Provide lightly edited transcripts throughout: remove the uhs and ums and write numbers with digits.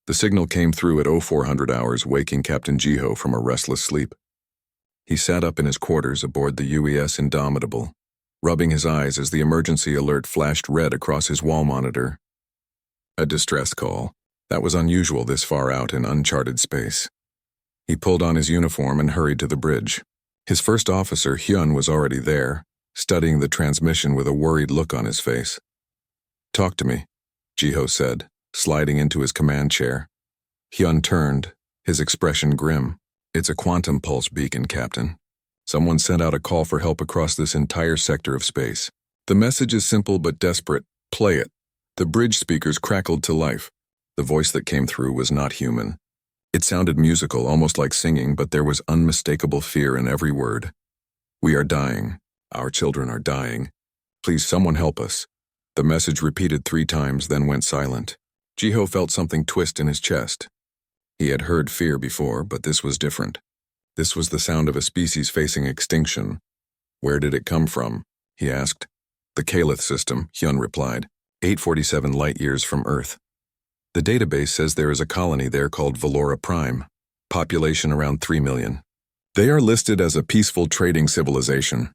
The signal came through at 0400 hours, waking Captain Jiho from a restless sleep. He sat up in his quarters aboard the UES Indomitable, rubbing his eyes as the emergency alert flashed red across his wall monitor. A distress call. That was unusual this far out in uncharted space. He pulled on his uniform and hurried to the bridge. His first officer, Hyun, was already there, studying the transmission with a worried look on his face. "Talk to me," Jiho said, sliding into his command chair. Hyun turned, his expression grim. "It's a quantum pulse beacon, Captain. Someone sent out a call for help across this entire sector of space. The message is simple but desperate. Play it." The bridge speakers crackled to life. The voice that came through was not human. It sounded musical, almost like singing, but there was unmistakable fear in every word. "We are dying. Our children are dying. Please, someone help us." The message repeated 3 times, then went silent. Jiho felt something twist in his chest. He had heard fear before, but this was different. This was the sound of a species facing extinction. "Where did it come from?" he asked. "The Calith system," Hyun replied. 847 light-years from Earth. The database says there is a colony there called Valora Prime. Population around 3 million. They are listed as a peaceful trading civilization.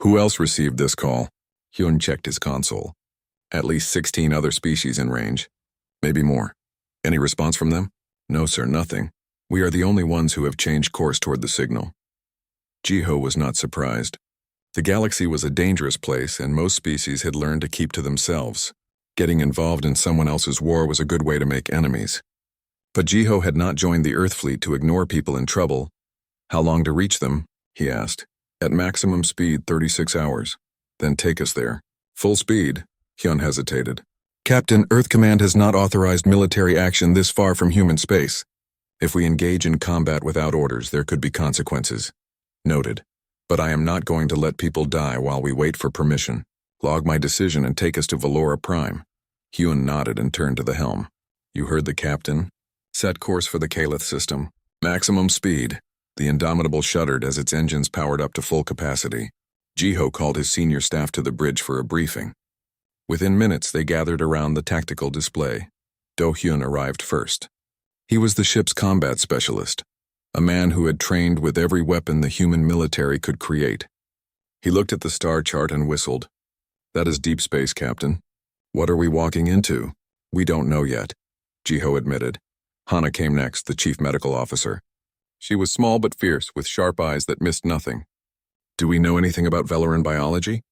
Who else received this call? Hyun checked his console. At least 16 other species in range. Maybe more. Any response from them? No, sir, nothing. We are the only ones who have changed course toward the signal. Jiho was not surprised. The galaxy was a dangerous place, and most species had learned to keep to themselves. Getting involved in someone else's war was a good way to make enemies. But Jiho had not joined the Earth fleet to ignore people in trouble. "How long to reach them?" he asked. "At maximum speed, 36 hours. Then take us there." "Full speed?" Hyun hesitated. "Captain, Earth Command has not authorized military action this far from human space. If we engage in combat without orders, there could be consequences." "Noted. But I am not going to let people die while we wait for permission. Log my decision and take us to Valora Prime." Hyun nodded and turned to the helm. "You heard the captain. Set course for the Calith system. Maximum speed." The Indomitable shuddered as its engines powered up to full capacity. Jiho called his senior staff to the bridge for a briefing. Within minutes, they gathered around the tactical display. Do-hyun arrived first. He was the ship's combat specialist, a man who had trained with every weapon the human military could create. He looked at the star chart and whistled. "That is deep space, Captain. What are we walking into?" "We don't know yet," Jiho admitted. Hana came next, the chief medical officer. She was small but fierce, with sharp eyes that missed nothing. "Do we know anything about Valoran biology?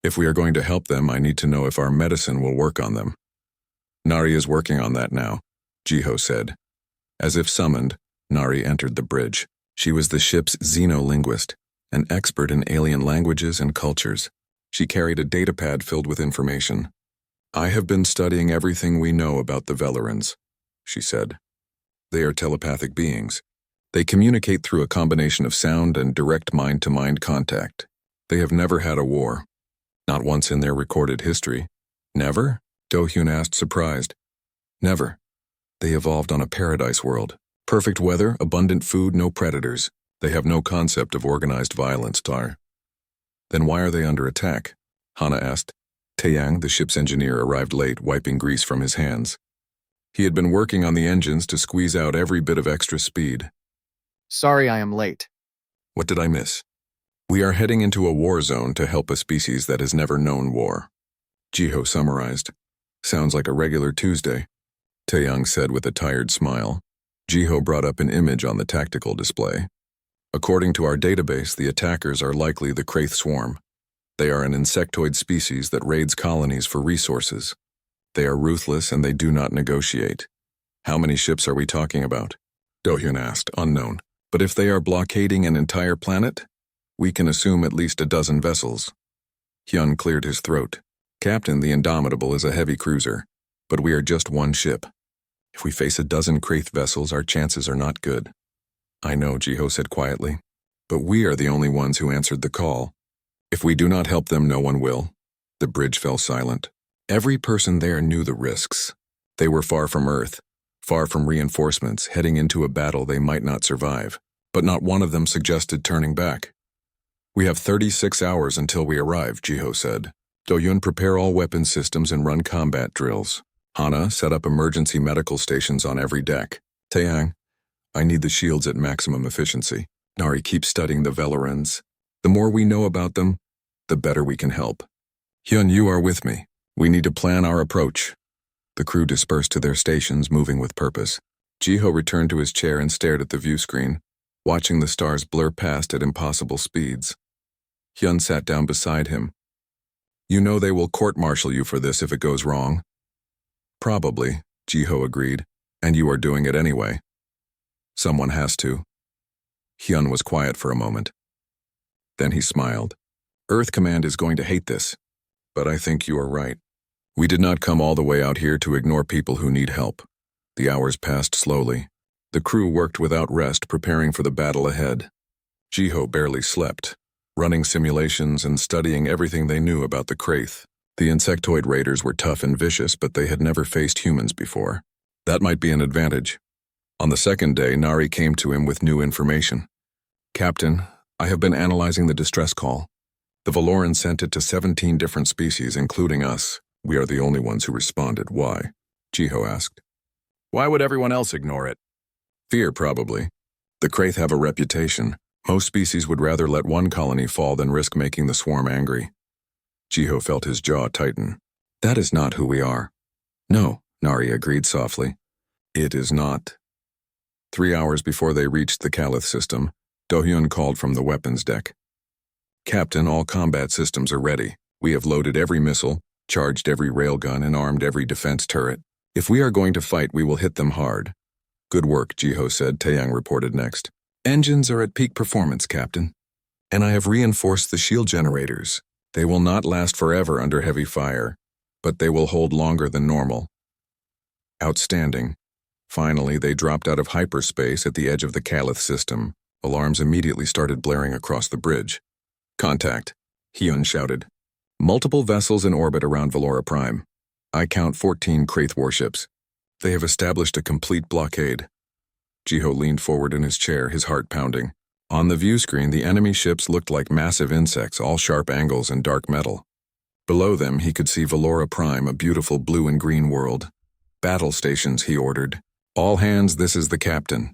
If we are going to help them, I need to know if our medicine will work on them." "Nari is working on that now," Jiho said. As if summoned, Nari entered the bridge. She was the ship's xenolinguist, an expert in alien languages and cultures. She carried a datapad filled with information. "I have been studying everything we know about the Valorans," she said. "They are telepathic beings. They communicate through a combination of sound and direct mind-to-mind contact. They have never had a war. Not once in their recorded history." "Never?" Do-hyun asked, surprised. "Never. They evolved on a paradise world. Perfect weather, abundant food, no predators. They have no concept of organized violence, Tar." "Then why are they under attack?" Hana asked. Taeyang, the ship's engineer, arrived late, wiping grease from his hands. He had been working on the engines to squeeze out every bit of extra speed. "Sorry I am late." "What did I miss?" "We are heading into a war zone to help a species that has never known war," Jiho summarized. "Sounds like a regular Tuesday," Taeyang said with a tired smile. Jiho brought up an image on the tactical display. "According to our database, the attackers are likely the Kraith swarm. They are an insectoid species that raids colonies for resources. They are ruthless and they do not negotiate." "How many ships are we talking about?" Do-hyun asked, unknown. "But if they are blockading an entire planet, we can assume at least a dozen vessels." Hyun cleared his throat. "Captain, the Indomitable is a heavy cruiser, but we are just one ship. If we face a dozen Kraith vessels, our chances are not good." "I know," Jiho said quietly. "But we are the only ones who answered the call. If we do not help them, no one will." The bridge fell silent. Every person there knew the risks. They were far from Earth, far from reinforcements, heading into a battle they might not survive. But not one of them suggested turning back. "We have 36 hours until we arrive," Jiho said. "Do-hyun, prepare all weapon systems and run combat drills." Hana set up emergency medical stations on every deck. Taeyang, I need the shields at maximum efficiency. Nari, keep studying the Velerans. The more we know about them, the better we can help. Hyun, you are with me. We need to plan our approach. The crew dispersed to their stations, moving with purpose. Jiho returned to his chair and stared at the view screen, watching the stars blur past at impossible speeds. Hyun sat down beside him. You know they will court-martial you for this if it goes wrong. Probably, Jiho agreed, and you are doing it anyway. Someone has to. Hyun was quiet for a moment. Then he smiled. Earth Command is going to hate this, but I think you are right. We did not come all the way out here to ignore people who need help. The hours passed slowly. The crew worked without rest, preparing for the battle ahead. Jiho barely slept, running simulations and studying everything they knew about the Kraith. The insectoid raiders were tough and vicious, but they had never faced humans before. That might be an advantage. On the second day, Nari came to him with new information. Captain, I have been analyzing the distress call. The Valorans sent it to 17 different species, including us. We are the only ones who responded. Why? Jiho asked. Why would everyone else ignore it? Fear, probably. The Kraith have a reputation. Most species would rather let one colony fall than risk making the swarm angry. Jiho felt his jaw tighten. That is not who we are. No, Nari agreed softly. It is not. 3 hours before they reached the Kalith system, Do-hyun called from the weapons deck. Captain, all combat systems are ready. We have loaded every missile, charged every railgun, and armed every defense turret. If we are going to fight, we will hit them hard. Good work, Jiho said. Taeyang reported next. Engines are at peak performance, Captain. And I have reinforced the shield generators. They will not last forever under heavy fire, but they will hold longer than normal. Outstanding. Finally, they dropped out of hyperspace at the edge of the Kalith system. Alarms immediately started blaring across the bridge. Contact, Hyun shouted. Multiple vessels in orbit around Valora Prime. I count 14 Kraith warships. They have established a complete blockade. Jiho leaned forward in his chair, his heart pounding. On the view screen, the enemy ships looked like massive insects, all sharp angles and dark metal. Below them, he could see Valora Prime, a beautiful blue and green world. Battle stations, he ordered. All hands, this is the captain.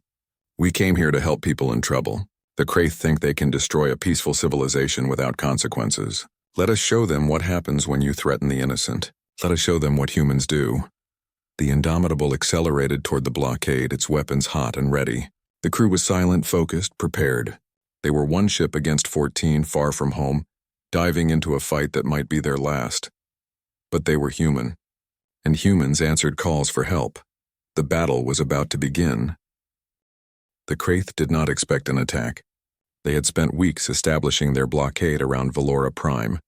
We came here to help people in trouble. The Kraith think they can destroy a peaceful civilization without consequences. Let us show them what happens when you threaten the innocent. Let us show them what humans do. The Indomitable accelerated toward the blockade, its weapons hot and ready. The crew was silent, focused, prepared. They were one ship against 14, far from home, diving into a fight that might be their last. But they were human, and humans answered calls for help. The battle was about to begin. The Kraith did not expect an attack. They had spent weeks establishing their blockade around Valora Prime,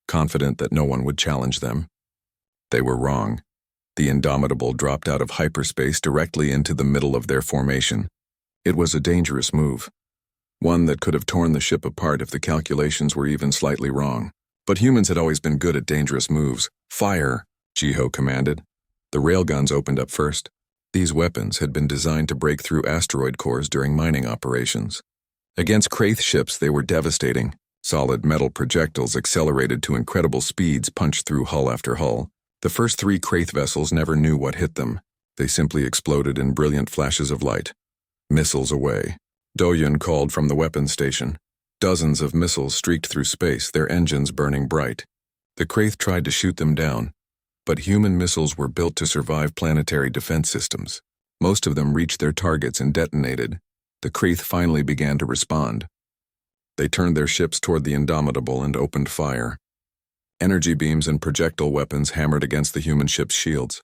confident that no one would challenge them. They were wrong. The Indomitable dropped out of hyperspace directly into the middle of their formation. It was a dangerous move, one that could have torn the ship apart if the calculations were even slightly wrong. But humans had always been good at dangerous moves. Fire, Jiho commanded. The railguns opened up first. These weapons had been designed to break through asteroid cores during mining operations. Against Kraith ships, they were devastating. Solid metal projectiles accelerated to incredible speeds punched through hull after hull. The first 3 Kraith vessels never knew what hit them. They simply exploded in brilliant flashes of light. Missiles away. Do-hyun called from the weapons station. Dozens of missiles streaked through space, their engines burning bright. The Kraith tried to shoot them down, but human missiles were built to survive planetary defense systems. Most of them reached their targets and detonated. The Kraith finally began to respond. They turned their ships toward the Indomitable and opened fire. Energy beams and projectile weapons hammered against the human ship's shields.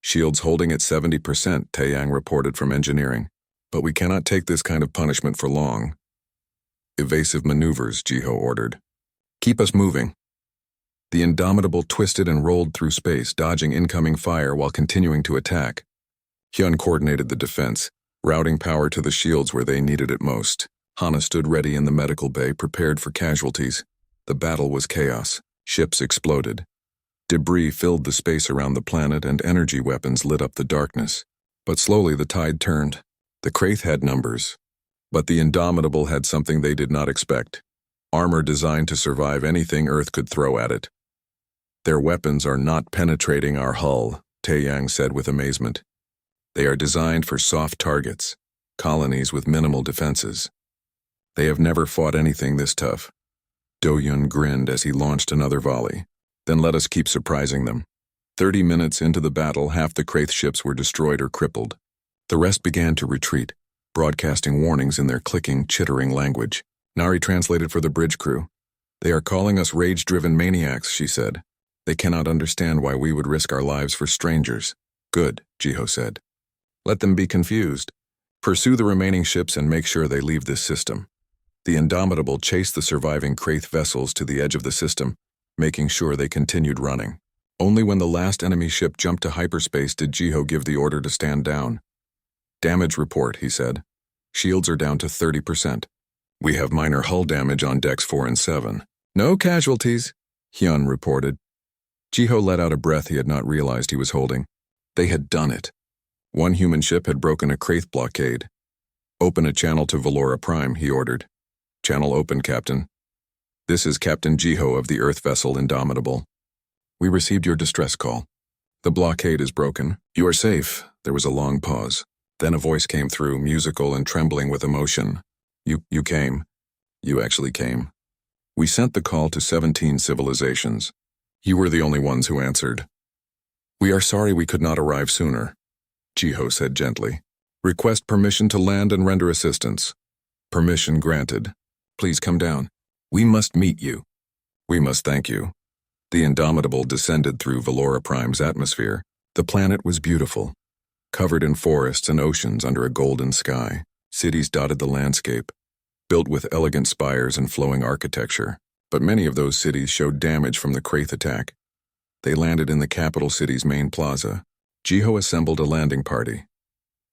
Shields holding at 70%, Taeyang reported from engineering. But we cannot take this kind of punishment for long. Evasive maneuvers, Jiho ordered. Keep us moving. The Indomitable twisted and rolled through space, dodging incoming fire while continuing to attack. Hyun coordinated the defense, routing power to the shields where they needed it most. Hana stood ready in the medical bay, prepared for casualties. The battle was chaos. Ships exploded. Debris filled the space around the planet, and energy weapons lit up the darkness. But slowly the tide turned. The Kraith had numbers, but the Indomitable had something they did not expect. Armor designed to survive anything Earth could throw at it. Their weapons are not penetrating our hull, Taeyang said with amazement. They are designed for soft targets, colonies with minimal defenses. They have never fought anything this tough. Do-Yun grinned as he launched another volley. Then let us keep surprising them. 30 minutes into the battle, half the Kraith ships were destroyed or crippled. The rest began to retreat, broadcasting warnings in their clicking, chittering language. Nari translated for the bridge crew. They are calling us rage-driven maniacs, she said. They cannot understand why we would risk our lives for strangers. Good, Jiho said. Let them be confused. Pursue the remaining ships and make sure they leave this system. The Indomitable chased the surviving Kraith vessels to the edge of the system, making sure they continued running. Only when the last enemy ship jumped to hyperspace did Jiho give the order to stand down. Damage report, he said. Shields are down to 30%. We have minor hull damage on decks 4 and 7. No casualties, Hyun reported. Jiho let out a breath he had not realized he was holding. They had done it. One human ship had broken a Kraith blockade. Open a channel to Valora Prime, he ordered. Channel open, Captain. This is Captain Jiho of the Earth vessel Indomitable. We received your distress call. The blockade is broken. You are safe. There was a long pause. Then a voice came through, musical and trembling with emotion. You came. You actually came. We sent the call to 17 civilizations. You were the only ones who answered. We are sorry we could not arrive sooner, Jiho said gently. Request permission to land and render assistance. Permission granted. Please come down. We must meet you. We must thank you. The Indomitable descended through Valora Prime's atmosphere. The planet was beautiful, covered in forests and oceans under a golden sky. Cities dotted the landscape, built with elegant spires and flowing architecture. But many of those cities showed damage from the Kraith attack. They landed in the capital city's main plaza. Jiho assembled a landing party.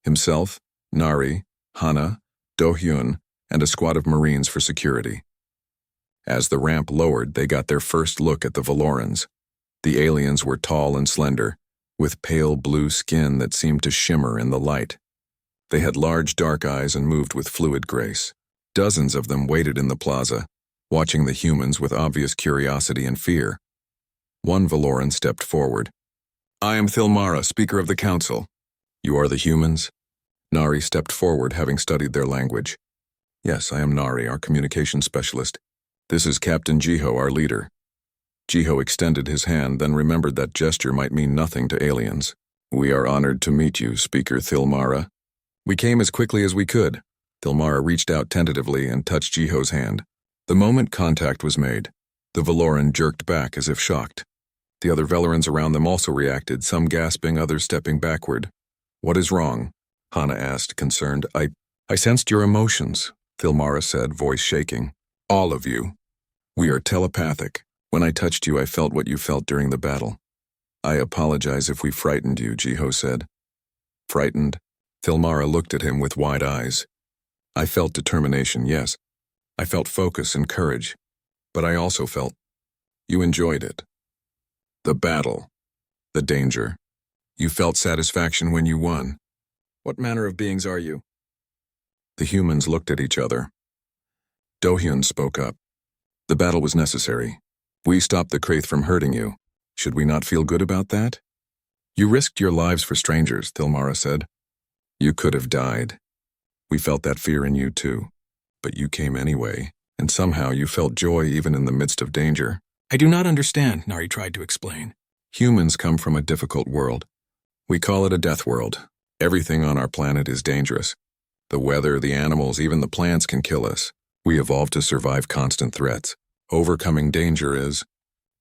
Himself, Nari, Hana, Do-Hyun, and a squad of Marines for security. As the ramp lowered, they got their first look at the Valorans. The aliens were tall and slender, with pale blue skin that seemed to shimmer in the light. They had large dark eyes and moved with fluid grace. Dozens of them waited in the plaza, watching the humans with obvious curiosity and fear. One Valoran stepped forward. I am Thilmara, Speaker of the Council. You are the humans? Nari stepped forward, having studied their language. Yes, I am Nari, our communication specialist. This is Captain Jiho, our leader. Jiho extended his hand, then remembered that gesture might mean nothing to aliens. We are honored to meet you, Speaker Thilmara. We came as quickly as we could. Thilmara reached out tentatively and touched Jiho's hand. The moment contact was made, the Valoran jerked back as if shocked. The other Valorans around them also reacted, some gasping, others stepping backward. What is wrong? Hana asked, concerned. I sensed your emotions, Thilmara said, voice shaking. All of you. We are telepathic. When I touched you, I felt what you felt during the battle. I apologize if we frightened you, Jiho said. Frightened? Thilmara looked at him with wide eyes. I felt determination, yes. I felt focus and courage. But I also felt... You enjoyed it. The battle. The danger. You felt satisfaction when you won. What manner of beings are you? The humans looked at each other. Do-Hyun spoke up. The battle was necessary. We stopped the Kraith from hurting you. Should we not feel good about that? You risked your lives for strangers, Thilmara said. You could have died. We felt that fear in you too. But you came anyway, and somehow you felt joy even in the midst of danger. I do not understand, Nari tried to explain. Humans come from a difficult world. We call it a death world. Everything on our planet is dangerous. The weather, the animals, even the plants can kill us. We evolved to survive constant threats. Overcoming danger is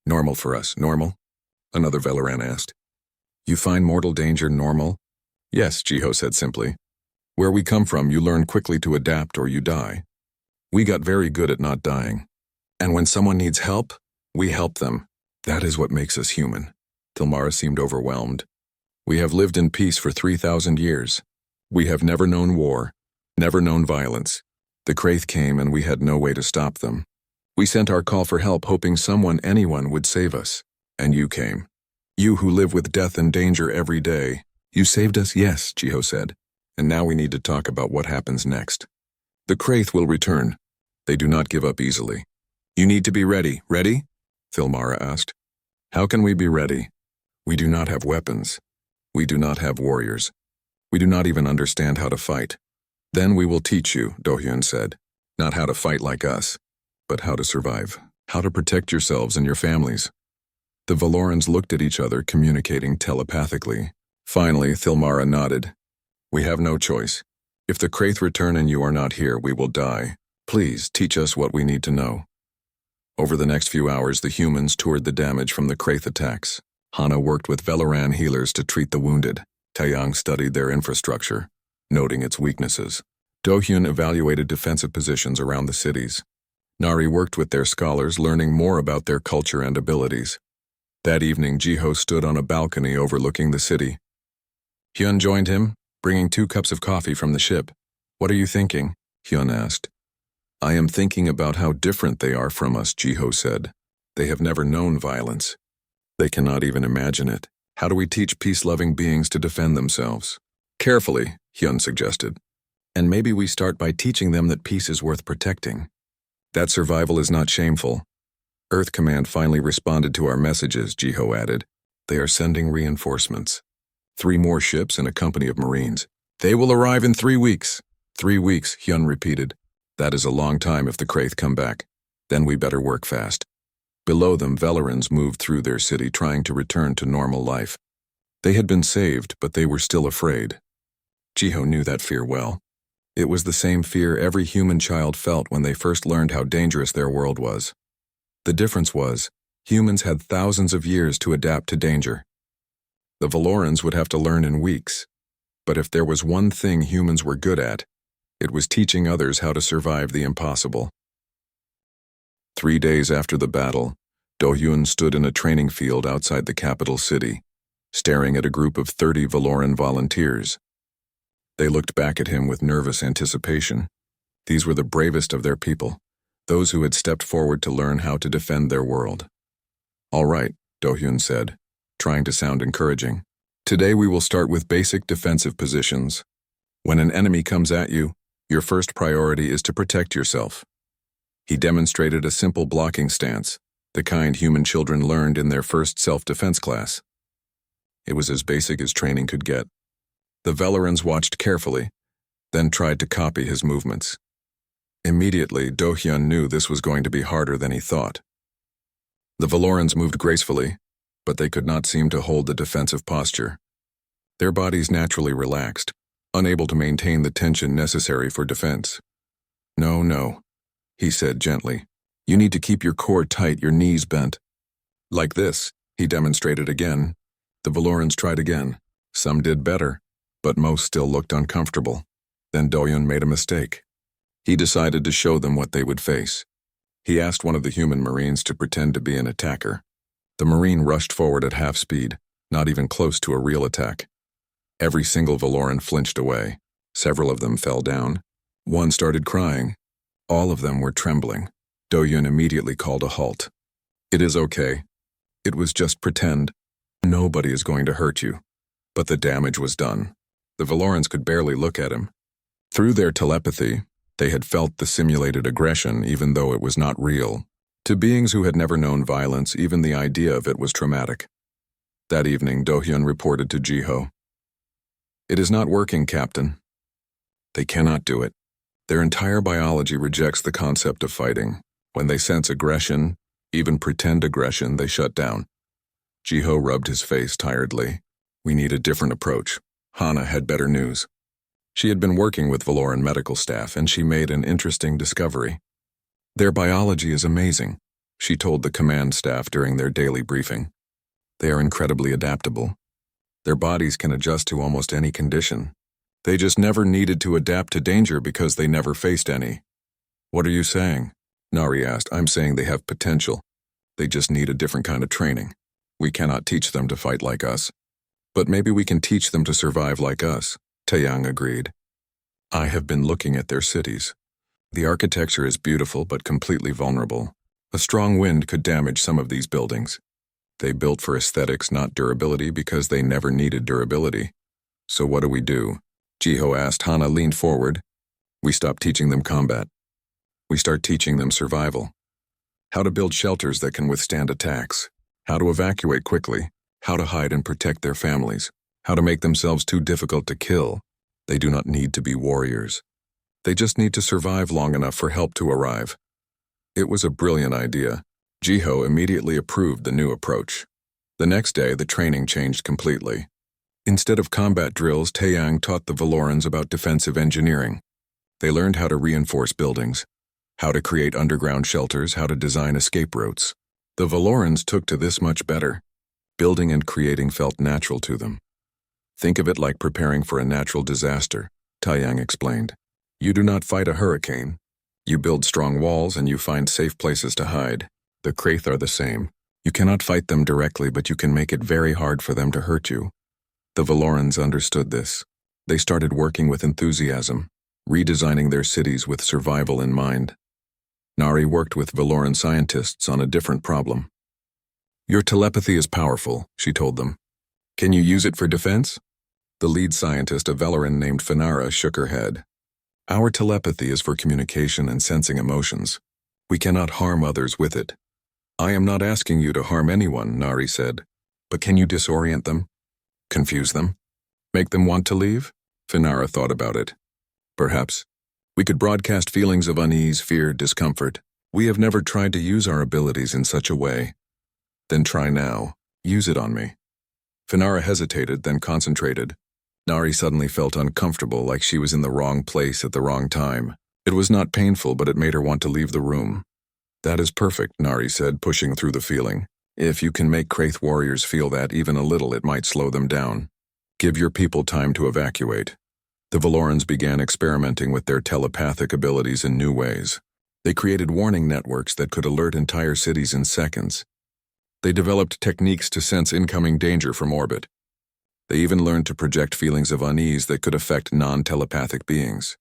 normal for us. Normal? Another Valoran asked. You find mortal danger normal? Yes, Jiho said simply. Where we come from, you learn quickly to adapt or you die. We got very good at not dying. And when someone needs help, we help them. That is what makes us human. Thilmara seemed overwhelmed. We have lived in peace for 3,000 years. We have never known war, never known violence. The Kraith came and we had no way to stop them. We sent our call for help hoping someone, anyone, would save us. And you came. You who live with death and danger every day. You saved us, yes, Jiho said. And now we need to talk about what happens next. The Kraith will return. They do not give up easily. You need to be ready. Ready? Thilmara asked. How can we be ready? We do not have weapons. We do not have warriors. We do not even understand how to fight. Then we will teach you, Do-hyun said. Not how to fight like us, but how to survive. How to protect yourselves and your families. The Valorans looked at each other, communicating telepathically. Finally, Thilmara nodded. We have no choice. If the Kraith return and you are not here, we will die. Please, teach us what we need to know. Over the next few hours, the humans toured the damage from the Kraith attacks. Hana worked with Valoran healers to treat the wounded. Taeyang studied their infrastructure, noting its weaknesses. Do-hyun evaluated defensive positions around the cities. Nari worked with their scholars, learning more about their culture and abilities. That evening, Jiho stood on a balcony overlooking the city. Hyun joined him, bringing 2 cups of coffee from the ship. What are you thinking? Hyun asked. I am thinking about how different they are from us, Jiho said. They have never known violence. They cannot even imagine it. How do we teach peace-loving beings to defend themselves? Carefully, Hyun suggested. And maybe we start by teaching them that peace is worth protecting. That survival is not shameful. Earth Command finally responded to our messages, Jiho added. They are sending reinforcements. 3 more ships and a company of Marines. They will arrive in 3 weeks. 3 weeks, Hyun repeated. That is a long time if the Kraith come back. Then we better work fast. Below them, Valorans moved through their city trying to return to normal life. They had been saved, but they were still afraid. Jiho knew that fear well. It was the same fear every human child felt when they first learned how dangerous their world was. The difference was, humans had thousands of years to adapt to danger. The Valorans would have to learn in weeks. But if there was one thing humans were good at, it was teaching others how to survive the impossible. 3 days after the battle, Do-hyun stood in a training field outside the capital city, staring at a group of 30 Valoran volunteers. They looked back at him with nervous anticipation. These were the bravest of their people, those who had stepped forward to learn how to defend their world. All right, Do-hyun said, trying to sound encouraging. Today we will start with basic defensive positions. When an enemy comes at you, your first priority is to protect yourself. He demonstrated a simple blocking stance, the kind human children learned in their first self-defense class. It was as basic as training could get. The Valorans watched carefully, then tried to copy his movements. Immediately, Do-hyun knew this was going to be harder than he thought. The Valorans moved gracefully, but they could not seem to hold the defensive posture. Their bodies naturally relaxed, unable to maintain the tension necessary for defense. No, he said gently. You need to keep your core tight, your knees bent. Like this, he demonstrated again. The Valorans tried again. Some did better, but most still looked uncomfortable. Then Do-hyun made a mistake. He decided to show them what they would face. He asked one of the human Marines to pretend to be an attacker. The Marine rushed forward at half speed, not even close to a real attack. Every single Valoran flinched away. Several of them fell down. One started crying. All of them were trembling. Do-hyun immediately called a halt. It is okay. It was just pretend. Nobody is going to hurt you. But the damage was done. The Valorans could barely look at him. Through their telepathy, they had felt the simulated aggression even though it was not real. To beings who had never known violence, even the idea of it was traumatic. That evening, Do-hyun reported to Jiho. It is not working, Captain. They cannot do it. Their entire biology rejects the concept of fighting. When they sense aggression, even pretend aggression, they shut down. Jiho rubbed his face tiredly. We need a different approach. Hana had better news. She had been working with Valoran medical staff, and she made an interesting discovery. Their biology is amazing, she told the command staff during their daily briefing. They are incredibly adaptable. Their bodies can adjust to almost any condition. They just never needed to adapt to danger because they never faced any. What are you saying? Nari asked. I'm saying they have potential. They just need a different kind of training. We cannot teach them to fight like us. But maybe we can teach them to survive like us, Taeyang agreed. I have been looking at their cities. The architecture is beautiful but completely vulnerable. A strong wind could damage some of these buildings. They built for aesthetics, not durability, because they never needed durability. So what do? Jiho asked. Hana leaned forward. We stop teaching them combat. We start teaching them survival. How to build shelters that can withstand attacks. How to evacuate quickly. How to hide and protect their families. how to make themselves too difficult to kill. They do not need to be warriors. They just need to survive long enough for help to arrive. It was a brilliant idea. Jiho immediately approved the new approach. The next day, the training changed completely. Instead of combat drills, Taeyang taught the Valorans about defensive engineering. They learned how to reinforce buildings, how to create underground shelters, how to design escape routes. The Valorans took to this much better. Building and creating felt natural to them. Think of it like preparing for a natural disaster, Taeyang explained. You do not fight a hurricane. You build strong walls and you find safe places to hide. The Kraith are the same. You cannot fight them directly, but you can make it very hard for them to hurt you. The Valorans understood this. They started working with enthusiasm, redesigning their cities with survival in mind. Nari worked with Valoran scientists on a different problem. Your telepathy is powerful, she told them. Can you use it for defense? The lead scientist, a Valoran named Finara, shook her head. Our telepathy is for communication and sensing emotions. We cannot harm others with it. I am not asking you to harm anyone, Nari said. But can you disorient them? Confuse them? Make them want to leave? Finara thought about it. Perhaps. We could broadcast feelings of unease, fear, discomfort. We have never tried to use our abilities in such a way. Then try now. Use it on me. Finara hesitated, then concentrated. Nari suddenly felt uncomfortable, like she was in the wrong place at the wrong time. It was not painful, but it made her want to leave the room. That is perfect, Nari said, pushing through the feeling. If you can make Kraith warriors feel that even a little, it might slow them down. Give your people time to evacuate. The Valorans began experimenting with their telepathic abilities in new ways. They created warning networks that could alert entire cities in seconds. They developed techniques to sense incoming danger from orbit. They even learned to project feelings of unease that could affect non-telepathic beings.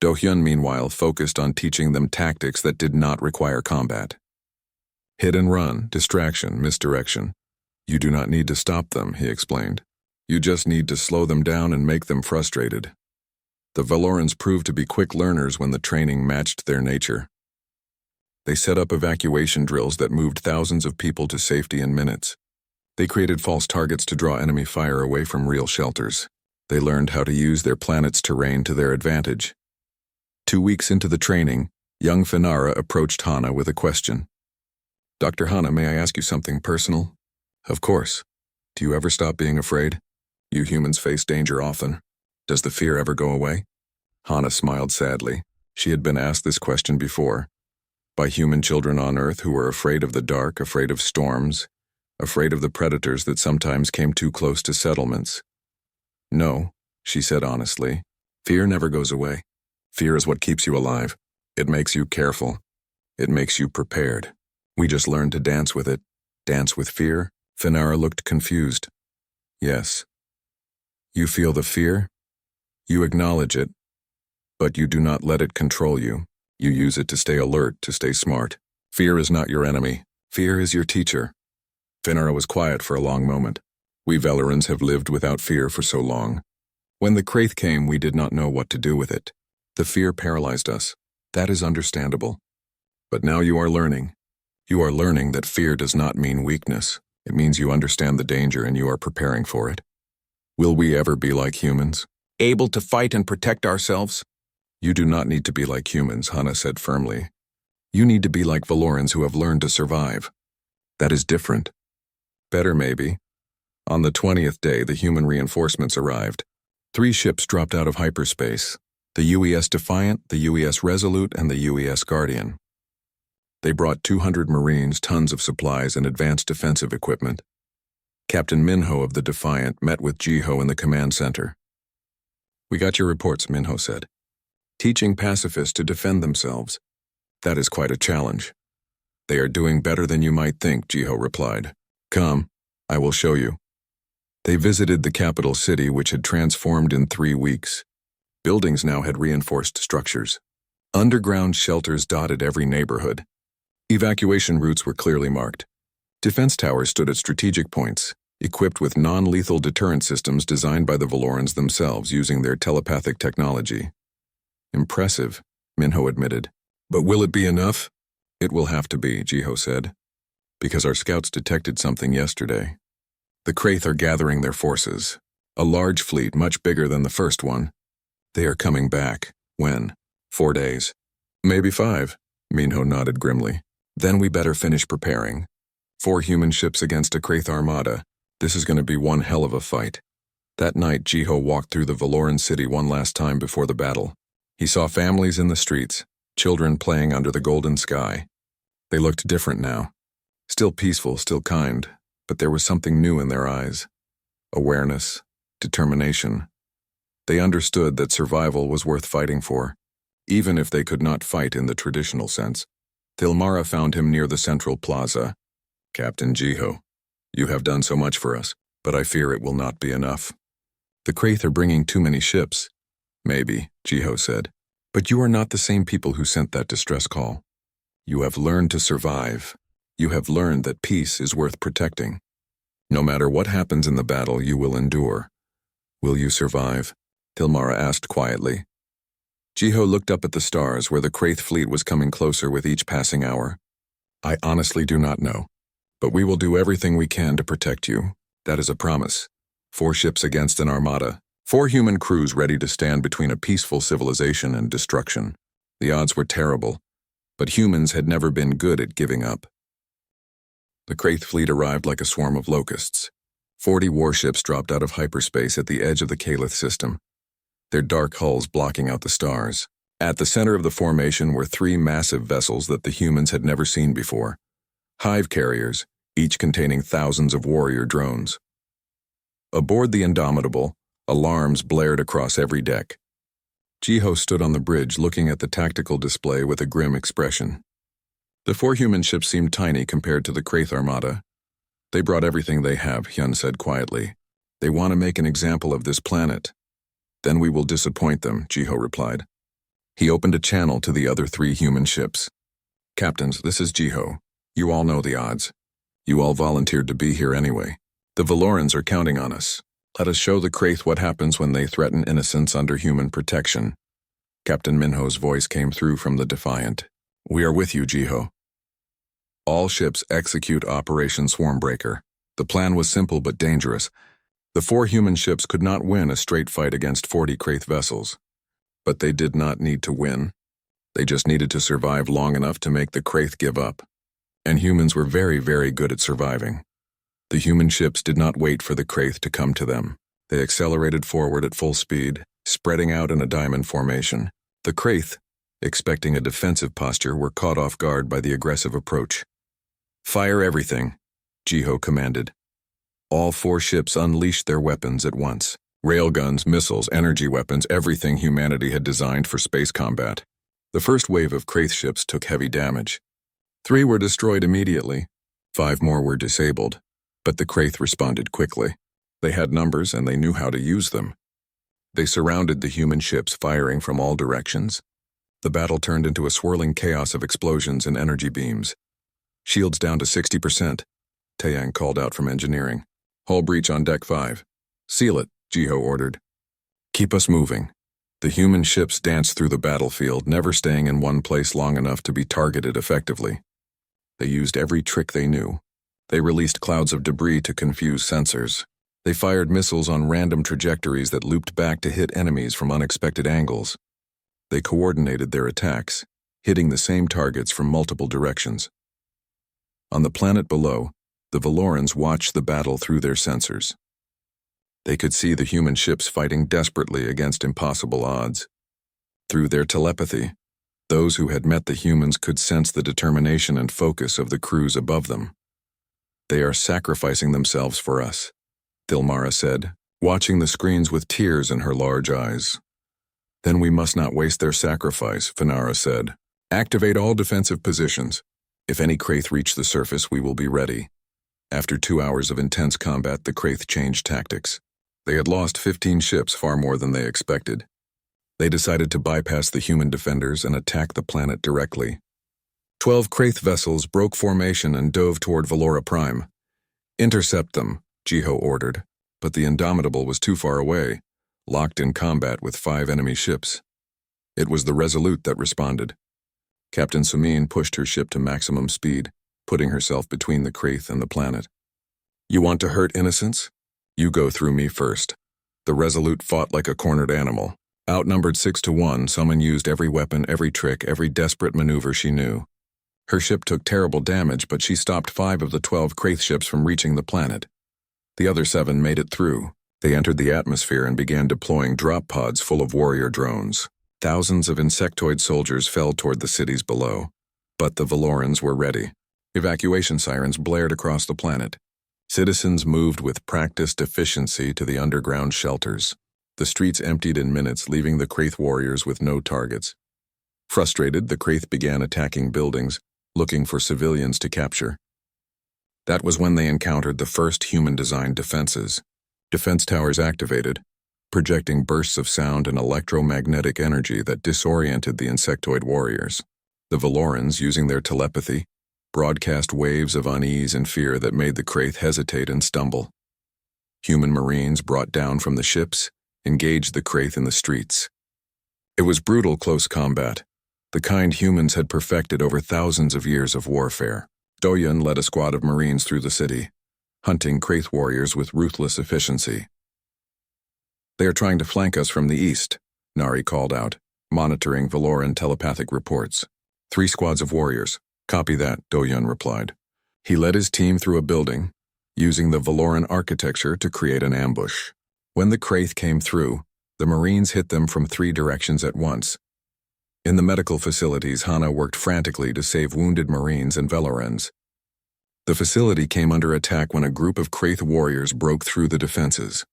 Do-hyun, meanwhile, focused on teaching them tactics that did not require combat. Hit and run, distraction, misdirection. You do not need to stop them, he explained. You just need to slow them down and make them frustrated. The Valorans proved to be quick learners when the training matched their nature. They set up evacuation drills that moved thousands of people to safety in minutes. They created false targets to draw enemy fire away from real shelters. They learned how to use their planet's terrain to their advantage. 2 weeks into the training, young Finara approached Hana with a question. Dr. Hana, may I ask you something personal? Of course. Do you ever stop being afraid? You humans face danger often. Does the fear ever go away? Hana smiled sadly. She had been asked this question before. By human children on Earth who were afraid of the dark, afraid of storms, afraid of the predators that sometimes came too close to settlements. No, she said honestly. Fear never goes away. Fear is what keeps you alive. It makes you careful. It makes you prepared. We just learn to dance with it. Dance with fear? Finara looked confused. Yes. You feel the fear? You acknowledge it. But you do not let it control you. You use it to stay alert, to stay smart. Fear is not your enemy. Fear is your teacher. Finara was quiet for a long moment. We Valorans have lived without fear for so long. When the Kraith came, we did not know what to do with it. The fear paralyzed us. That is understandable. But now you are learning. You are learning that fear does not mean weakness. It means you understand the danger and you are preparing for it. Will we ever be like humans? Able to fight and protect ourselves? You do not need to be like humans, Hana said firmly. You need to be like Valorans who have learned to survive. That is different. Better, maybe. On the 20th day, the human reinforcements arrived. 3 ships dropped out of hyperspace. The UES Defiant, the UES Resolute, and the UES Guardian. They brought 200 Marines, tons of supplies, and advanced defensive equipment. Captain Minho of the Defiant met with Jiho in the command center. We got your reports, Minho said. Teaching pacifists to defend themselves. That is quite a challenge. They are doing better than you might think, Jiho replied. Come, I will show you. They visited the capital city, which had transformed in 3 weeks. Buildings now had reinforced structures. Underground shelters dotted every neighborhood. Evacuation routes were clearly marked. Defense towers stood at strategic points, equipped with non-lethal deterrent systems designed by the Valorans themselves using their telepathic technology. Impressive, Minho admitted. But will it be enough? It will have to be, Jiho said. Because our scouts detected something yesterday. The Kraith are gathering their forces. A large fleet, much bigger than the first one. They are coming back. When? 4 days. Maybe 5, Minho nodded grimly. Then we better finish preparing. 4 human ships against a Kraith armada. This is going to be one hell of a fight. That night, Jiho walked through the Valoran city one last time before the battle. He saw families in the streets, children playing under the golden sky. They looked different now. Still peaceful, still kind, but there was something new in their eyes. Awareness, determination. They understood that survival was worth fighting for, even if they could not fight in the traditional sense. Thilmara found him near the central plaza. Captain Jiho, you have done so much for us, but I fear it will not be enough. The Kraith are bringing too many ships. Maybe, Jiho said, but you are not the same people who sent that distress call. You have learned to survive. You have learned that peace is worth protecting. No matter what happens in the battle, you will endure. Will you survive? Thilmara asked quietly. Jiho looked up at the stars where the Kraith fleet was coming closer with each passing hour. I honestly do not know, but we will do everything we can to protect you. That is a promise. 4 ships against an armada. 4 human crews ready to stand between a peaceful civilization and destruction. The odds were terrible, but humans had never been good at giving up. The Kraith fleet arrived like a swarm of locusts. 40 warships dropped out of hyperspace at the edge of the Kalith system, their dark hulls blocking out the stars. At the center of the formation were 3 massive vessels that the humans had never seen before. Hive carriers, each containing thousands of warrior drones. Aboard the Indomitable, alarms blared across every deck. Jiho stood on the bridge looking at the tactical display with a grim expression. The 4 human ships seemed tiny compared to the Kraith armada. They brought everything they have, Hyun said quietly. They want to make an example of this planet. Then we will disappoint them, Jiho replied. He opened a channel to the other 3 human ships. Captains, this is Jiho. You all know the odds. You all volunteered to be here anyway. The Valorans are counting on us. Let us show the Kraith what happens when they threaten innocents under human protection. Captain Minho's voice came through from the Defiant. We are with you, Jiho. All ships execute Operation Swarmbreaker. The plan was simple but dangerous. The 4 human ships could not win a straight fight against 40 Kraith vessels. But they did not need to win. They just needed to survive long enough to make the Kraith give up. And humans were very, very good at surviving. The human ships did not wait for the Kraith to come to them. They accelerated forward at full speed, spreading out in a diamond formation. The Kraith, expecting a defensive posture, were caught off guard by the aggressive approach. Fire everything, Jiho commanded. All 4 ships unleashed their weapons at once. Railguns, missiles, energy weapons, everything humanity had designed for space combat. The first wave of Kraith ships took heavy damage. 3 were destroyed immediately. 5 more were disabled. But the Kraith responded quickly. They had numbers and they knew how to use them. They surrounded the human ships, firing from all directions. The battle turned into a swirling chaos of explosions and energy beams. Shields down to 60%. Taeyang called out from engineering. Hull breach on deck 5. Seal it, Jiho ordered. Keep us moving. The human ships danced through the battlefield, never staying in one place long enough to be targeted effectively. They used every trick they knew. They released clouds of debris to confuse sensors. They fired missiles on random trajectories that looped back to hit enemies from unexpected angles. They coordinated their attacks, hitting the same targets from multiple directions. On the planet below, the Valorans watched the battle through their sensors. They could see the human ships fighting desperately against impossible odds. Through their telepathy, those who had met the humans could sense the determination and focus of the crews above them. They are sacrificing themselves for us, Thilmara said, watching the screens with tears in her large eyes. Then we must not waste their sacrifice, Finara said. Activate all defensive positions. If any Kraith reach the surface, we will be ready. After 2 hours of intense combat, the Kraith changed tactics. They had lost 15 ships, far more than they expected. They decided to bypass the human defenders and attack the planet directly. 12 Kraith vessels broke formation and dove toward Valora Prime. Intercept them, Jiho ordered, but the Indomitable was too far away, locked in combat with 5 enemy ships. It was the Resolute that responded. Captain Sumin pushed her ship to maximum speed, putting herself between the Kraith and the planet. You want to hurt innocents? You go through me first. The Resolute fought like a cornered animal. Outnumbered 6-1, someone used every weapon, every trick, every desperate maneuver she knew. Her ship took terrible damage, but she stopped 5 of the 12 Kraith ships from reaching the planet. The other 7 made it through. They entered the atmosphere and began deploying drop pods full of warrior drones. Thousands of insectoid soldiers fell toward the cities below. But the Valorans were ready. Evacuation sirens blared across the planet. Citizens moved with practiced efficiency to the underground shelters. The streets emptied in minutes, leaving the Kraith warriors with no targets. Frustrated, the Kraith began attacking buildings, looking for civilians to capture. That was when they encountered the first human-designed defenses. Defense towers activated, projecting bursts of sound and electromagnetic energy that disoriented the insectoid warriors. The Valorans, using their telepathy, broadcast waves of unease and fear that made the Kraith hesitate and stumble. Human Marines brought down from the ships engaged the Kraith in the streets. It was brutal close combat, the kind humans had perfected over thousands of years of warfare. Doyun led a squad of Marines through the city, hunting Kraith warriors with ruthless efficiency. "They are trying to flank us from the east," Nari called out, monitoring Valoran telepathic reports. 3 squads of warriors. "Copy that," Doyun replied. He led his team through a building, using the Valoran architecture to create an ambush. When the Kraith came through, the Marines hit them from 3 directions at once. In the medical facilities, Hana worked frantically to save wounded Marines and Valorans. The facility came under attack when a group of Kraith warriors broke through the defenses.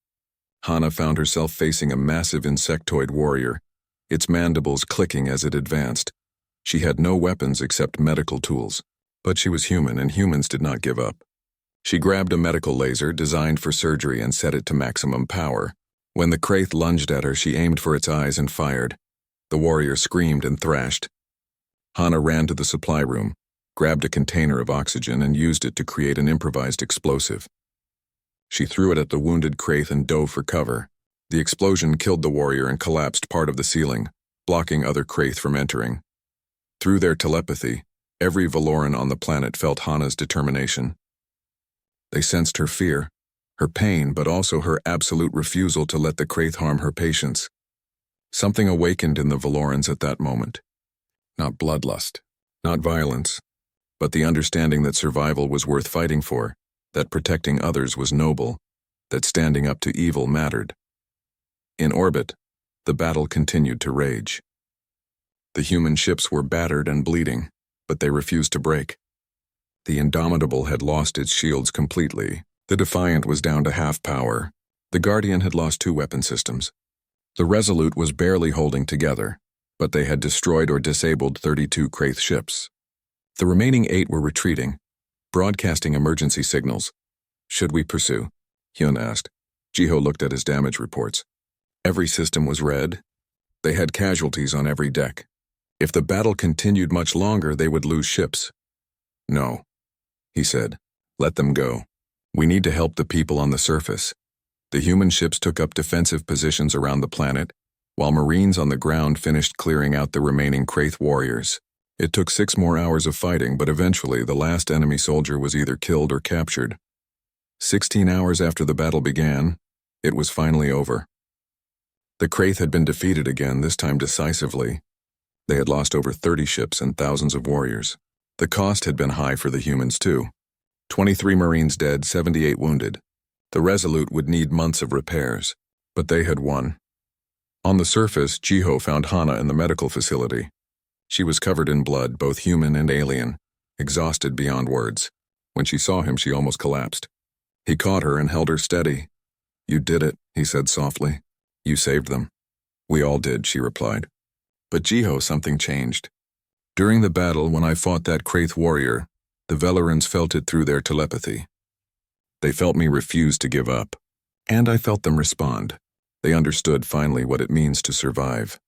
Hana found herself facing a massive insectoid warrior, its mandibles clicking as it advanced. She had no weapons except medical tools, but she was human and humans did not give up. She grabbed a medical laser designed for surgery and set it to maximum power. When the Kraith lunged at her, she aimed for its eyes and fired. The warrior screamed and thrashed. Hana ran to the supply room, grabbed a container of oxygen and used it to create an improvised explosive. She threw it at the wounded Kraith and dove for cover. The explosion killed the warrior and collapsed part of the ceiling, blocking other Kraith from entering. Through their telepathy, every Valoran on the planet felt Hana's determination. They sensed her fear, her pain, but also her absolute refusal to let the Kraith harm her patients. Something awakened in the Valorans at that moment. Not bloodlust, not violence, but the understanding that survival was worth fighting for, that protecting others was noble, that standing up to evil mattered. In orbit, the battle continued to rage. The human ships were battered and bleeding, but they refused to break. The Indomitable had lost its shields completely. The Defiant was down to half power. The Guardian had lost 2 weapon systems. The Resolute was barely holding together, but they had destroyed or disabled 32 Kraith ships. The remaining 8 were retreating, broadcasting emergency signals. "Should we pursue?" Hyun asked. Jiho looked at his damage reports. Every system was red. They had casualties on every deck. If the battle continued much longer, they would lose ships. "No," he said. "Let them go. We need to help the people on the surface." The human ships took up defensive positions around the planet, while Marines on the ground finished clearing out the remaining Kraith warriors. It took 6 more hours of fighting, but eventually the last enemy soldier was either killed or captured. 16 hours after the battle began, it was finally over. The Kraith had been defeated again, this time decisively. They had lost over 30 ships and thousands of warriors. The cost had been high for the humans too. 23 Marines dead, 78 wounded. The Resolute would need months of repairs, but they had won. On the surface, Jiho found Hana in the medical facility. She was covered in blood, both human and alien, exhausted beyond words. When she saw him, she almost collapsed. He caught her and held her steady. "You did it," he said softly. "You saved them." "We all did," she replied. But Jiho, something changed. "During the battle, when I fought that Kraith warrior, the Valorans felt it through their telepathy. They felt me refuse to give up. And I felt them respond. They understood finally what it means to survive."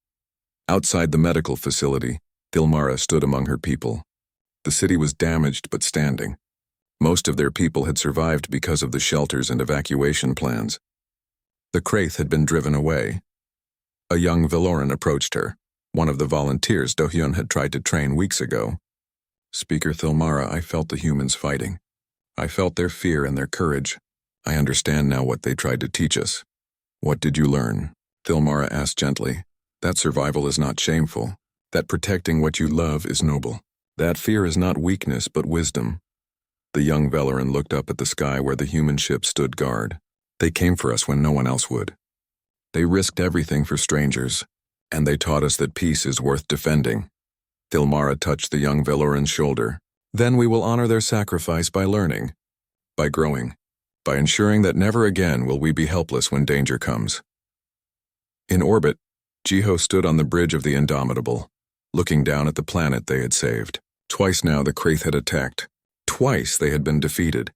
Outside the medical facility, Thilmara stood among her people. The city was damaged but standing. Most of their people had survived because of the shelters and evacuation plans. The Kraith had been driven away. A young Valoran approached her, one of the volunteers Do-hyun had tried to train weeks ago. "Speaker Thilmara, I felt the humans fighting. I felt their fear and their courage. I understand now what they tried to teach us." What did you learn? Thilmara asked gently. That survival is not shameful. That protecting what you love is noble. That fear is not weakness but wisdom. The young Velaran looked up at the sky where the human ship stood guard. They came for us when no one else would. They risked everything for strangers, and they taught us that peace is worth defending. Thilmara touched the young Velaran's shoulder. Then we will honor their sacrifice by learning, by growing, by ensuring that never again will we be helpless when danger comes. In orbit, Jiho stood on the bridge of the Indomitable, looking down at the planet they had saved. Twice now the Kraith had attacked. Twice they had been defeated.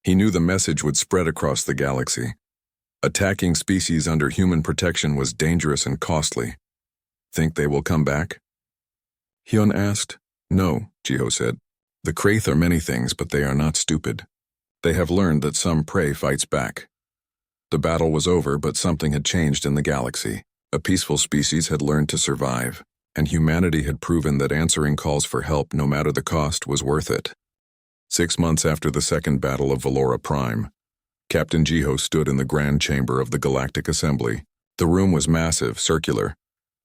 He knew the message would spread across the galaxy. Attacking species under human protection was dangerous and costly. Think they will come back? Hyun asked. No, Jiho said. The Kraith are many things, but they are not stupid. They have learned that some prey fights back. The battle was over, but something had changed in the galaxy. A peaceful species had learned to survive, and humanity had proven that answering calls for help, no matter the cost, was worth it. 6 months after the second battle of Valora Prime, Captain Jiho stood in the grand chamber of the Galactic Assembly. The room was massive, circular,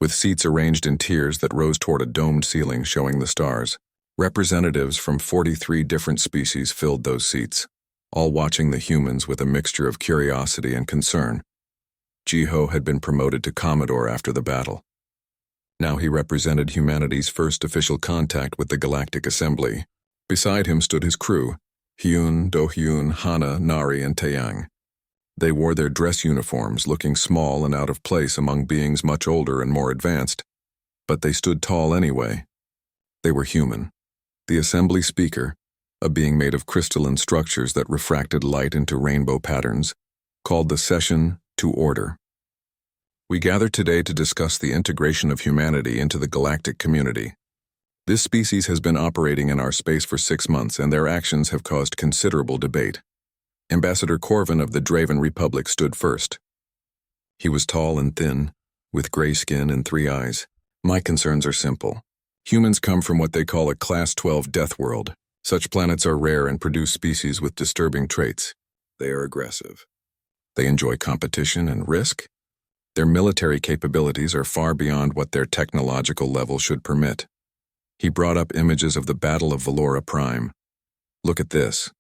with seats arranged in tiers that rose toward a domed ceiling showing the stars. Representatives from 43 different species filled those seats, all watching the humans with a mixture of curiosity and concern. Jiho had been promoted to Commodore after the battle. Now he represented humanity's first official contact with the Galactic Assembly. Beside him stood his crew, Hyun, Do-hyun, Hana, Nari, and Taeyang. They wore their dress uniforms, looking small and out of place among beings much older and more advanced, but they stood tall anyway. They were human. The assembly speaker, a being made of crystalline structures that refracted light into rainbow patterns, called the session to order. We gather today to discuss the integration of humanity into the galactic community. This species has been operating in our space for 6 months, and their actions have caused considerable debate. Ambassador Corvin of the Draven Republic stood first. He was tall and thin, with gray skin and 3 eyes. My concerns are simple. Humans come from what they call a Class 12 death world. Such planets are rare and produce species with disturbing traits. They are aggressive. They enjoy competition and risk. Their military capabilities are far beyond what their technological level should permit. He brought up images of the Battle of Valora Prime. Look at this.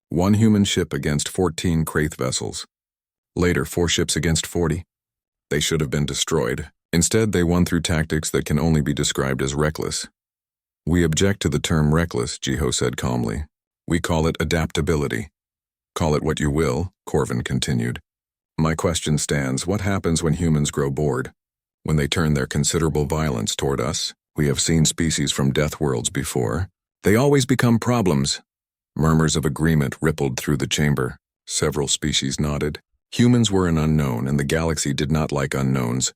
1 human ship against 14 Kraith vessels. Later, 4 ships against 40. They should have been destroyed. Instead, they won through tactics that can only be described as reckless. We object to the term reckless, Jiho said calmly. We call it adaptability. Call it what you will, Corvin continued. My question stands, what happens when humans grow bored? When they turn their considerable violence toward us? We have seen species from death worlds before. They always become problems. Murmurs of agreement rippled through the chamber. Several species nodded. Humans were an unknown, and the galaxy did not like unknowns.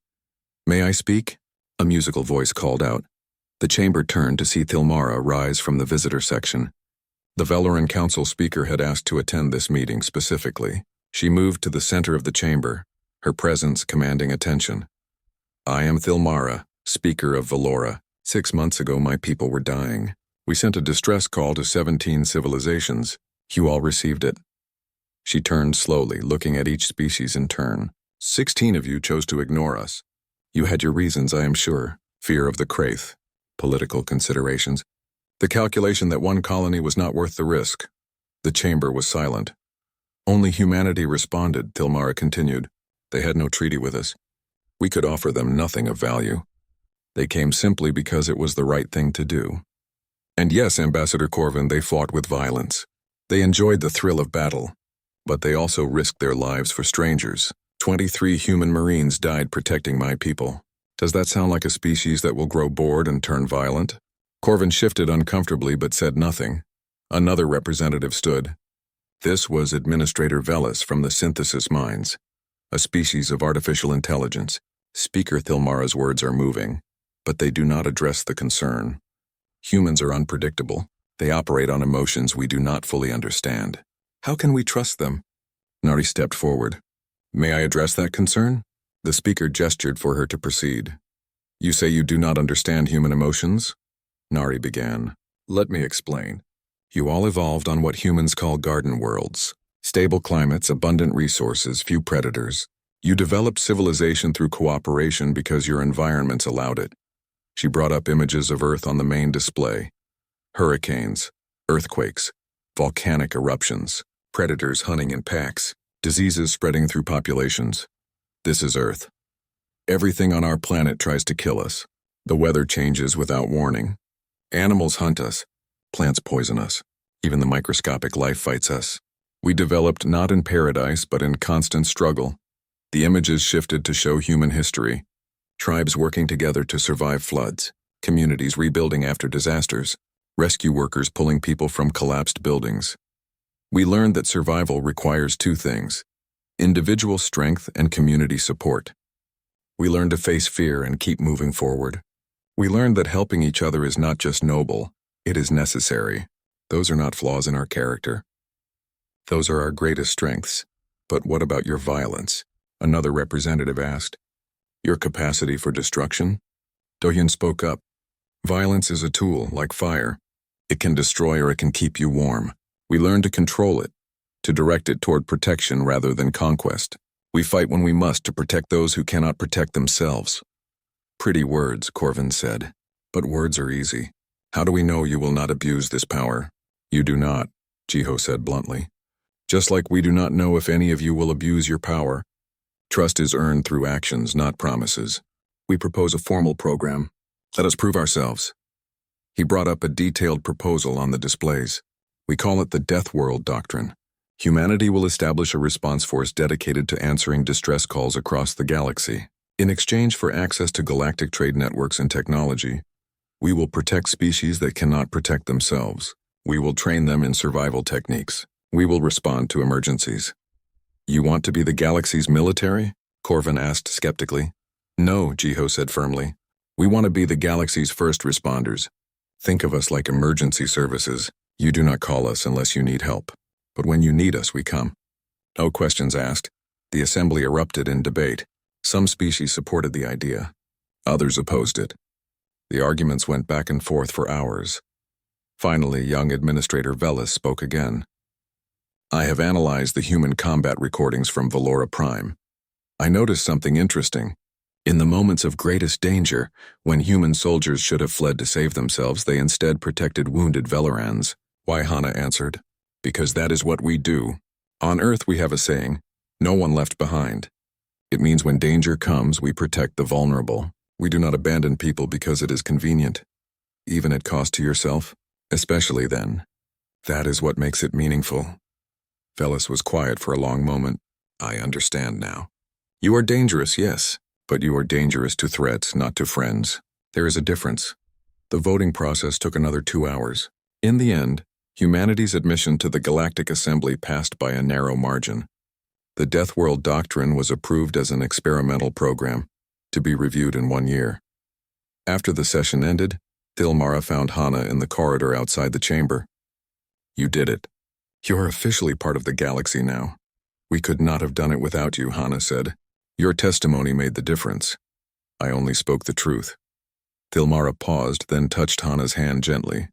May I speak? A musical voice called out. The chamber turned to see Thilmara rise from the visitor section. The Velaran Council speaker had asked to attend this meeting specifically. She moved to the center of the chamber, her presence commanding attention. I am Thilmara, speaker of Valora. 6 months ago, my people were dying. We sent a distress call to 17 civilizations. You all received it. She turned slowly, looking at each species in turn. 16 of you chose to ignore us. You had your reasons, I am sure. Fear of the Kraith, political considerations, the calculation that one colony was not worth the risk. The chamber was silent. Only humanity responded, Thilmara continued. They had no treaty with us. We could offer them nothing of value. They came simply because it was the right thing to do. And yes, Ambassador Corvin, they fought with violence. They enjoyed the thrill of battle, but they also risked their lives for strangers. 23 human Marines died protecting my people. Does that sound like a species that will grow bored and turn violent? Corvin shifted uncomfortably but said nothing. Another representative stood. This was Administrator Velis from the Synthesis Mines, a species of artificial intelligence. Speaker Thilmara's words are moving, but they do not address the concern. Humans are unpredictable. They operate on emotions we do not fully understand. How can we trust them? Nari stepped forward. May I address that concern? The speaker gestured for her to proceed. You say you do not understand human emotions? Nari began. Let me explain. You all evolved on what humans call garden worlds. Stable climates, abundant resources, few predators. You developed civilization through cooperation because your environments allowed it. She brought up images of Earth on the main display. Hurricanes, earthquakes, volcanic eruptions, predators hunting in packs, diseases spreading through populations. This is Earth. Everything on our planet tries to kill us. The weather changes without warning. Animals hunt us. Plants poison us. Even the microscopic life fights us. We developed not in paradise but in constant struggle. The images shifted to show human history. Tribes working together to survive floods. Communities rebuilding after disasters. Rescue workers pulling people from collapsed buildings. We learned that survival requires two things: individual strength and community support. We learned to face fear and keep moving forward. We learned that helping each other is not just noble, it is necessary. Those are not flaws in our character. Those are our greatest strengths. But what about your violence? Another representative asked. Your capacity for destruction? Dohyun spoke up. Violence is a tool, like fire. It can destroy or it can keep you warm. We learn to control it, to direct it toward protection rather than conquest. We fight when we must to protect those who cannot protect themselves. Pretty words, Corvin said. But words are easy. How do we know you will not abuse this power? You do not, Jiho said bluntly. Just like we do not know if any of you will abuse your power. Trust is earned through actions, not promises. We propose a formal program. Let us prove ourselves. He brought up a detailed proposal on the displays. We call it the Deathworld Doctrine. Humanity will establish a response force dedicated to answering distress calls across the galaxy. In exchange for access to galactic trade networks and technology, we will protect species that cannot protect themselves. We will train them in survival techniques. We will respond to emergencies. You want to be the galaxy's military? Corvin asked skeptically. No, Jiho said firmly. We want to be the galaxy's first responders. Think of us like emergency services. You do not call us unless you need help. But when you need us, we come. No questions asked. The assembly erupted in debate. Some species supported the idea. Others opposed it. The arguments went back and forth for hours. Finally, young Administrator Velis spoke again. I have analyzed the human combat recordings from Valora Prime. I noticed something interesting. In the moments of greatest danger, when human soldiers should have fled to save themselves, they instead protected wounded Velorans. Why, Hana answered. Because that is what we do. On Earth we have a saying, no one left behind. It means when danger comes, we protect the vulnerable. We do not abandon people because it is convenient. Even at cost to yourself, especially then. That is what makes it meaningful. Velis was quiet for a long moment. I understand now. You are dangerous, yes. But you are dangerous to threats, not to friends. There is a difference. The voting process took another 2 hours. In the end, humanity's admission to the Galactic Assembly passed by a narrow margin. The Deathworld Doctrine was approved as an experimental program, to be reviewed in 1 year. After the session ended, Thilmara found Hana in the corridor outside the chamber. You did it. You are officially part of the galaxy now. We could not have done it without you, Hana said. Your testimony made the difference. I only spoke the truth. Thilmara paused, then touched Hana's hand gently.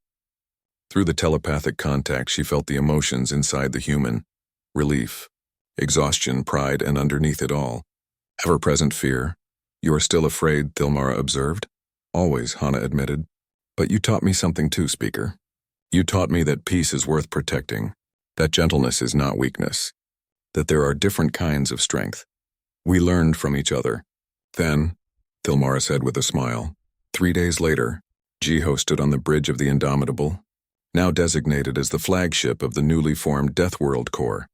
Through the telepathic contact, she felt the emotions inside the human. Relief, exhaustion, pride, and underneath it all, ever-present fear. You are still afraid, Thilmara observed. Always, Hana admitted. But you taught me something too, Speaker. You taught me that peace is worth protecting, that gentleness is not weakness, that there are different kinds of strength. We learned from each other. Then, Thilmara said with a smile, 3 days later, Jiho stood on the bridge of the Indomitable, now designated as the flagship of the newly formed Deathworld Corps.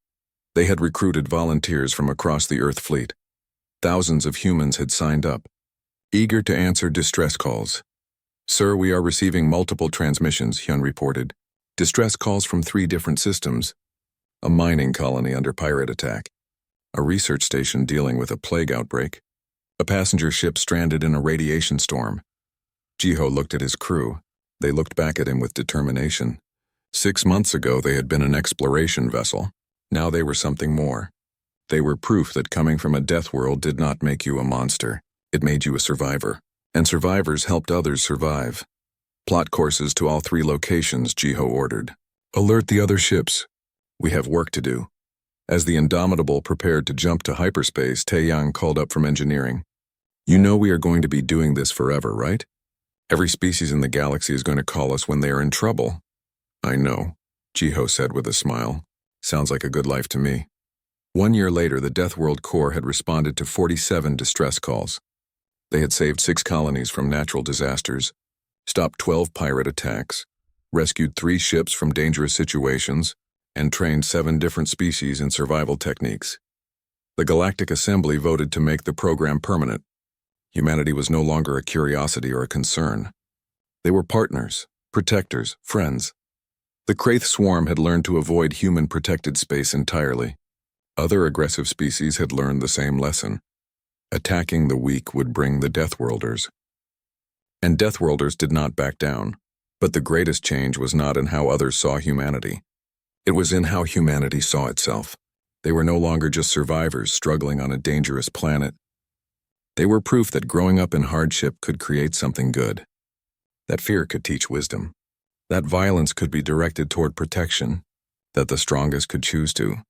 They had recruited volunteers from across the Earth fleet. Thousands of humans had signed up, eager to answer distress calls. Sir, we are receiving multiple transmissions, Hyun reported. Distress calls from 3 different systems. A mining colony under pirate attack. A research station dealing with a plague outbreak, a passenger ship stranded in a radiation storm. Jiho looked at his crew. They looked back at him with determination. 6 months ago they had been an exploration vessel. Now they were something more. They were proof that coming from a death world did not make you a monster. It made you a survivor. And survivors helped others survive. Plot courses to all 3 locations, Jiho ordered. Alert the other ships. We have work to do. As the Indomitable prepared to jump to hyperspace, Taeyang called up from engineering. You know we are going to be doing this forever, right? Every species in the galaxy is going to call us when they are in trouble. I know, Jiho said with a smile. Sounds like a good life to me. 1 year later, the Deathworld Corps had responded to 47 distress calls. They had saved 6 colonies from natural disasters, stopped 12 pirate attacks, rescued 3 ships from dangerous situations, and trained 7 different species in survival techniques. The Galactic Assembly voted to make the program permanent. Humanity was no longer a curiosity or a concern. They were partners, protectors, friends. The Kraith swarm had learned to avoid human-protected space entirely. Other aggressive species had learned the same lesson. Attacking the weak would bring the Deathworlders. And Deathworlders did not back down. But the greatest change was not in how others saw humanity. It was in how humanity saw itself. They were no longer just survivors struggling on a dangerous planet. They were proof that growing up in hardship could create something good. That fear could teach wisdom. That violence could be directed toward protection. That the strongest could choose to.